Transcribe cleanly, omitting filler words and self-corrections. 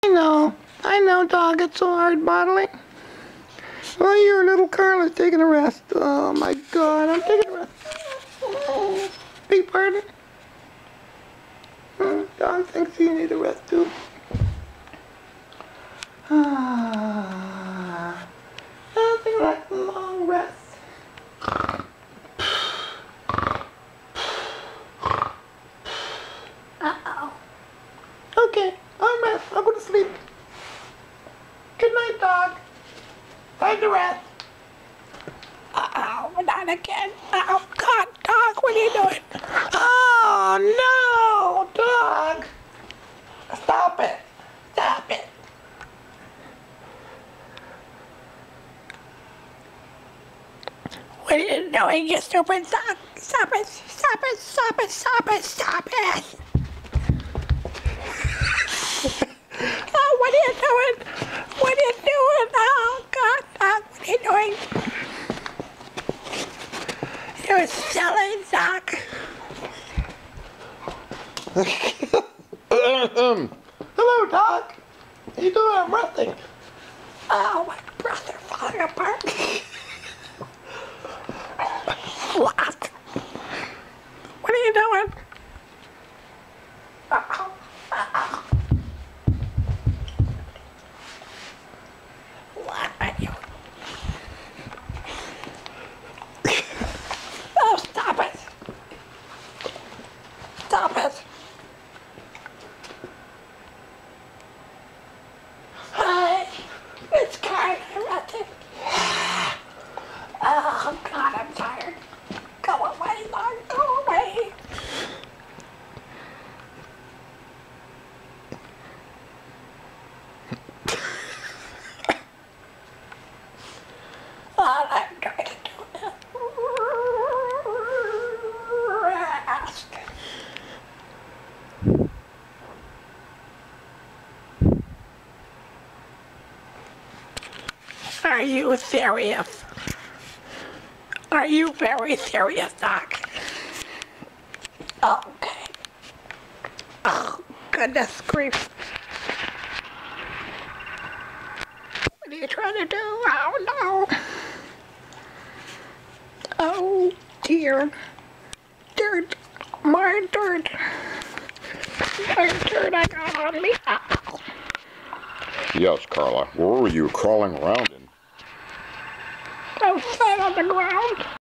I know, dog, it's so hard modeling. Oh, your little Carla's taking a rest. Oh my God, I'm taking a rest. Oh, beg pardon? Dog thinks you need a rest too. Nothing like a long rest. Uh-oh. Okay, I'll rest. I'll go to sleep. Good night, dog. Time to rest. Uh-oh, not again. Oh, God, dog, what are you doing? Oh, no, dog. Stop it. Stop it. What are you doing, you stupid dog? Stop it, stop it, stop it, stop it, stop it. Oh, what are you doing? What are you doing? Oh, God, dog, what are you doing? You're silly, dog. Hello, dog. How you doing? I'm resting. Oh, my breath are falling apart. What? What are you doing? Uh-oh. Uh-oh. What are you? Oh, stop it. Stop it. Hi. It's Carla Rutten. Oh, God, I'm tired. Go away, Lord, go away. All I'm trying to do is rest. Are you serious? Are you very serious, Doc? Okay. Oh, goodness grief. What are you trying to do? Oh, no. Oh, dear. Dirt. More dirt. More dirt I got on me. Ow. Yes, Carla. Where were you crawling around in? I was flat on the ground.